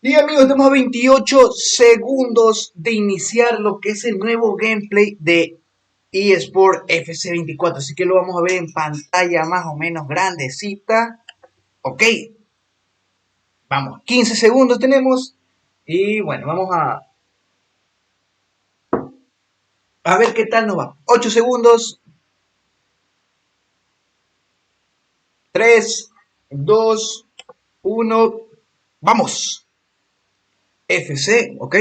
Y amigos, estamos a 28 segundos de iniciar lo que es el nuevo gameplay de eSport FC24. Así que lo vamos a ver en pantalla más o menos grandecita. Ok, vamos, 15 segundos tenemos. Y bueno, vamos a ver qué tal nos va. 8 segundos. 3, 2, 1. Vamos. FC, ok.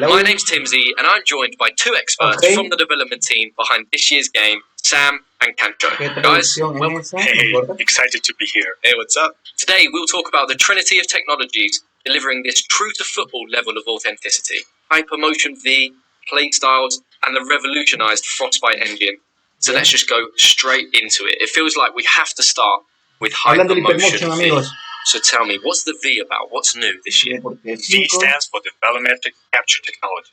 My name's Timsy, and I'm joined by two experts from the development team behind this year's game, Sam and Kancho. Guys, welcome. Hey, excited to be here. Hey, what's up? Today we'll talk about the trinity of technologies delivering this true-to-football level of authenticity. Hypermotion V, playstyles, and the revolutionized Frostbite engine. So let's just go straight into it. It feels like we have to start with Hypermotion V. So tell me, what's the V about? What's new this year? V stands for the volumetric capture technology.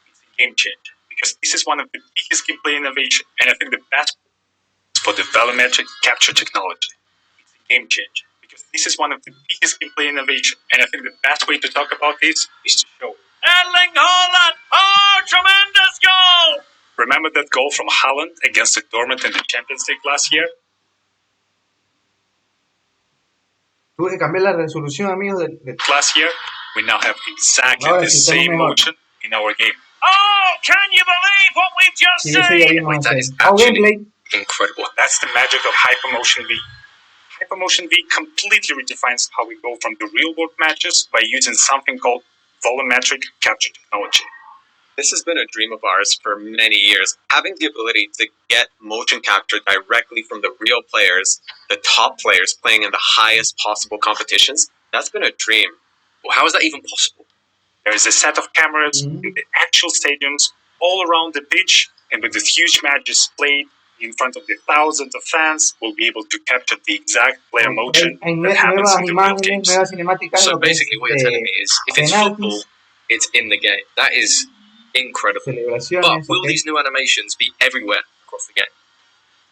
It's a game changer because this is one of the biggest gameplay innovation, and I think the best for the volumetric capture technology. It's a game changer because this is one of the biggest gameplay innovation, and I think the best way to talk about this is to show Erling Haaland! Oh, tremendous goal! Remember that goal from Haaland against the Dortmund in the Champions League last year? Tuve que cambiar la resolución, amigos. Last year, we now have exactly the same motion in our game. Oh, can you believe what we've just seen? Wait, that is actually incredible. That's the magic of Hypermotion V. Hypermotion V completely redefines how we go from the real-world matches by using something called volumetric capture technology. This has been a dream of ours for many years. Having the ability to get motion capture directly from the real players, the top players playing in the highest possible competitions, that's been a dream. Well, how is that even possible? There is a set of cameras in the actual stadiums all around the pitch, and with the huge matches played in front of the thousands of fans, we'll be able to capture the exact player motion that happens in the real games. So basically what you're telling me is, if it's football, it's in the game. That is incredible. But will these new animations be everywhere across the game?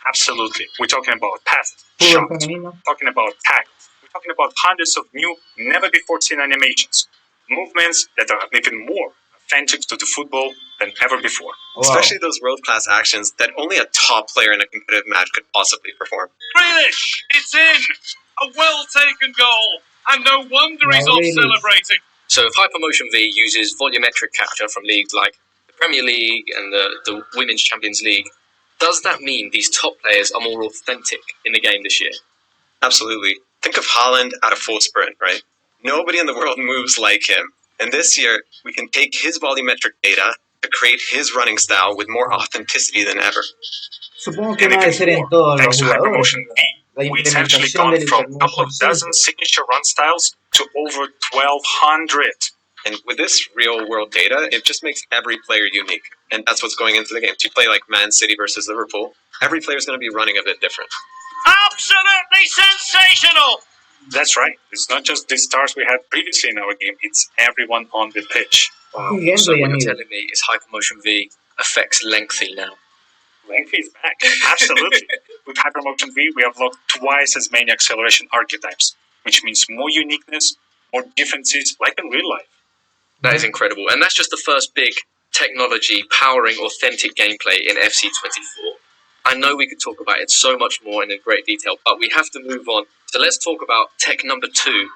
Absolutely. We're talking about passes, shots, we're talking about tackles, we're talking about hundreds of new, never-before-seen animations, movements that are even more authentic to the football than ever before. Wow. Especially those world-class actions that only a top player in a competitive match could possibly perform. Grealish! It's in! A well-taken goal! And no wonder he's off celebrating. So if Hypermotion V uses volumetric capture from leagues like the Premier League and the Women's Champions League, does that mean these top players are more authentic in the game this year? Absolutely. Think of Haaland at a full sprint, right? Nobody in the world moves like him. And this year, we can take his volumetric data to create his running style with more authenticity than ever. Supongo que no debe ser en todos los jugadores. We essentially gone from a couple of dozen signature run styles to over 1,200. And with this real-world data, it just makes every player unique. And that's what's going into the game. To play like Man City versus Liverpool, every player is going to be running a bit different. Absolutely sensational! That's right. It's not just the stars we had previously in our game, it's everyone on the pitch. Wow. So what you're telling me is Hypermotion V affects lengthy now. Lengthy is back. Absolutely. With Hypermotion V, we have locked twice as many acceleration archetypes, which means more uniqueness, more differences, like in real life. That is incredible. And that's just the first big technology powering authentic gameplay in FC24. I know we could talk about it so much more and in great detail, but we have to move on. So let's talk about tech number 2.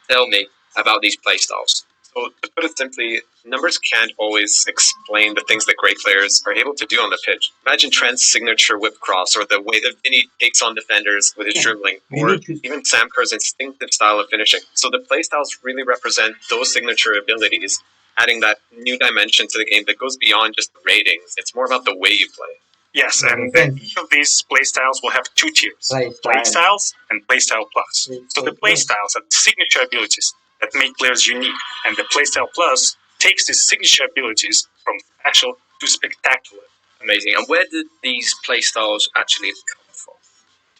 Tell me about these playstyles. So to put it simply, numbers can't always explain the things that great players are able to do on the pitch. Imagine Trent's signature whip cross, or the way that Vinny takes on defenders with his dribbling, or even Sam Kerr's instinctive style of finishing. So the playstyles really represent those signature abilities, adding that new dimension to the game that goes beyond just the ratings. It's more about the way you play. Yes, and each of these playstyles will have 2 tiers, playstyles and playstyle plus. So the playstyles are signature abilities that make players unique, and the playstyle plus takes these signature abilities from special to spectacular. Amazing. And where did these playstyles actually come from?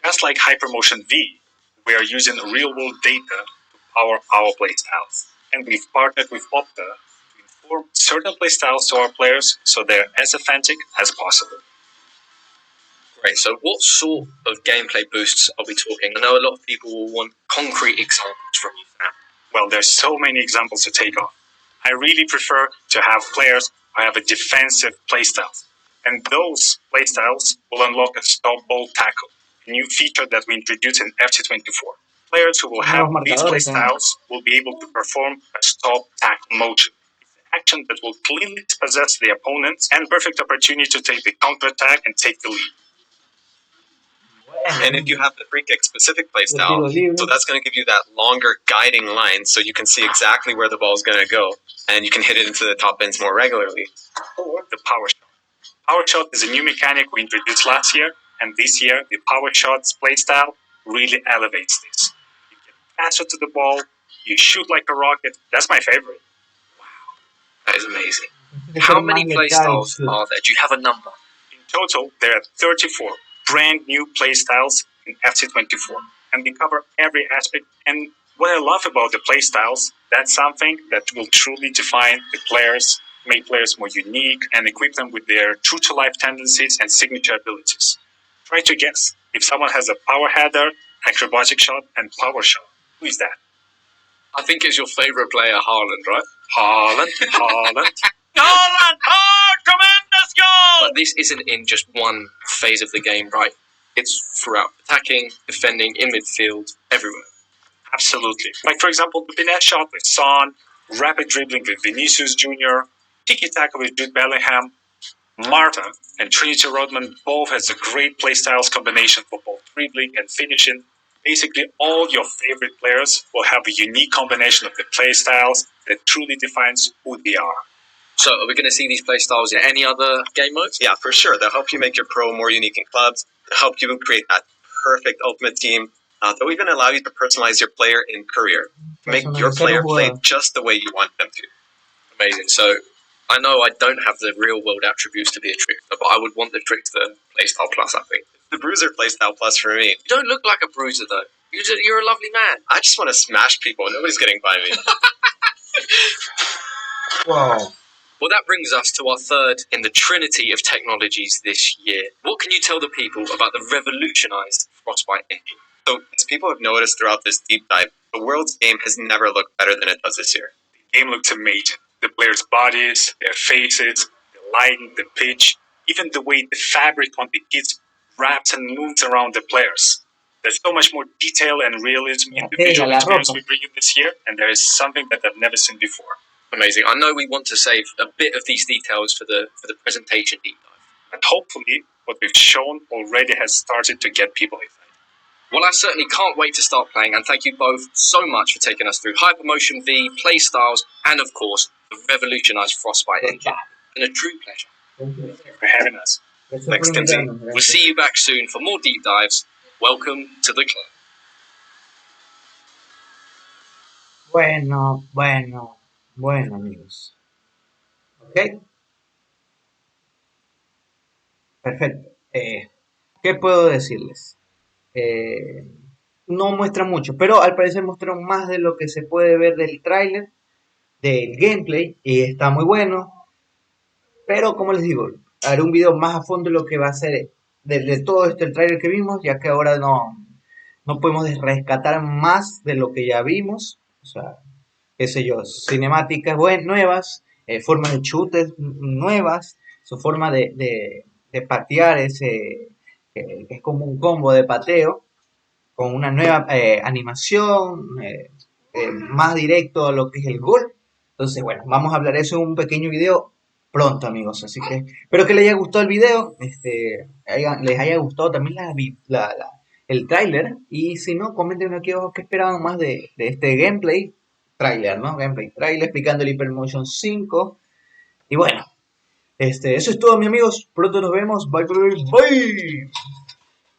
Just like Hypermotion V, we are using real-world data to power our playstyles, and we've partnered with Opta to inform certain playstyles to our players so they're as authentic as possible. Great. So what sort of gameplay boosts are we talking? I know a lot of people will want concrete examples from you, Sam. Well, there's so many examples to take off. I really prefer to have players who have a defensive playstyle. And those playstyles will unlock a stop ball tackle, a new feature that we introduced in FC24. Players who will have these playstyles will be able to perform a stop tackle motion. It's an action that will cleanly possess the opponents and perfect opportunity to take the counterattack and take the lead. And if you have the free kick specific playstyle, so that's going to give you that longer guiding line so you can see exactly where the ball is going to go and you can hit it into the top bins more regularly. Or the power shot. Power shot is a new mechanic we introduced last year, and this year the power shot's playstyle really elevates this. You get faster to the ball, you shoot like a rocket. That's my favorite. That is amazing. How many playstyles are there? Do you have a number? In total, there are 34 brand new playstyles in FC24, and they cover every aspect. And what I love about the playstyles, that's something that will truly define the players, make players more unique, and equip them with their true-to-life tendencies and signature abilities. Try to guess if someone has a power header, acrobatic shot, and power shot. Who is that? I think it's your favorite player, Haaland, right? Haaland. Haaland! Oh, tremendous goal! But this isn't in just one phase of the game, right? It's throughout attacking, defending, in midfield, everywhere. Absolutely. Like, for example, the finesse shot with Son, rapid dribbling with Vinicius Jr., tiki-taka with Jude Bellingham, Marta and Trinity Rodman both has a great playstyles combination for both dribbling and finishing. Basically, all your favorite players will have a unique combination of the playstyles that truly defines who they are. So, are we going to see these playstyles in any other game modes? Yeah, for sure. They'll help you make your pro more unique in clubs. They'll help you create that perfect ultimate team. They'll even allow you to personalize your player in career. Make your player play just the way you want them to. Amazing. So, I know I don't have the real world attributes to be a trickster, but I would want the trickster playstyle plus, I think. The bruiser playstyle plus for me. You don't look like a bruiser, though. You're a lovely man. I just want to smash people. Nobody's getting by me. Wow. Well, that brings us to our third in the trinity of technologies this year. What can you tell the people about the revolutionized Frostbite engine? So, as people have noticed throughout this deep dive, the world's game has never looked better than it does this year. The game looks amazing. The players' bodies, their faces, the lighting, the pitch, even the way the fabric on the kits wraps and moves around the players. There's so much more detail and realism in the visual experience we bring in this year, and there is something that I've never seen before. Amazing. I know we want to save a bit of these details for the presentation deep dive. But hopefully, what we've shown already has started to get people excited. Well, I certainly can't wait to start playing, and thank you both so much for taking us through Hypermotion V, playstyles, and of course, the revolutionized Frostbite engine. And a true pleasure. Thank you for having us. Thanks, Timothy. We'll see you back soon for more deep dives. Welcome to the club. Bueno, amigos. Ok. Perfecto. ¿Qué puedo decirles? No muestra mucho, pero al parecer mostraron más de lo que se puede ver del tráiler, del gameplay, y está muy bueno. Pero como les digo, haré un video más a fondo de lo que va a ser de todo esto, el tráiler que vimos, ya que ahora no podemos rescatar más de lo que ya vimos. O sea, qué sé yo, cinemáticas nuevas, formas de chutes nuevas, su forma de patear ese, que es como un combo de pateo, con una nueva animación, más directo a lo que es el gol. Entonces, bueno, vamos a hablar de eso en un pequeño video pronto, amigos. Así que espero que les haya gustado el video, les haya gustado también el tráiler. Y si no, comenten aquí abajo qué esperaban más de este gameplay tráiler, ¿no? Gameplay tráiler explicando el Hypermotion 5. Y bueno, eso es todo, mis amigos. Pronto nos vemos. Bye, bye, bye.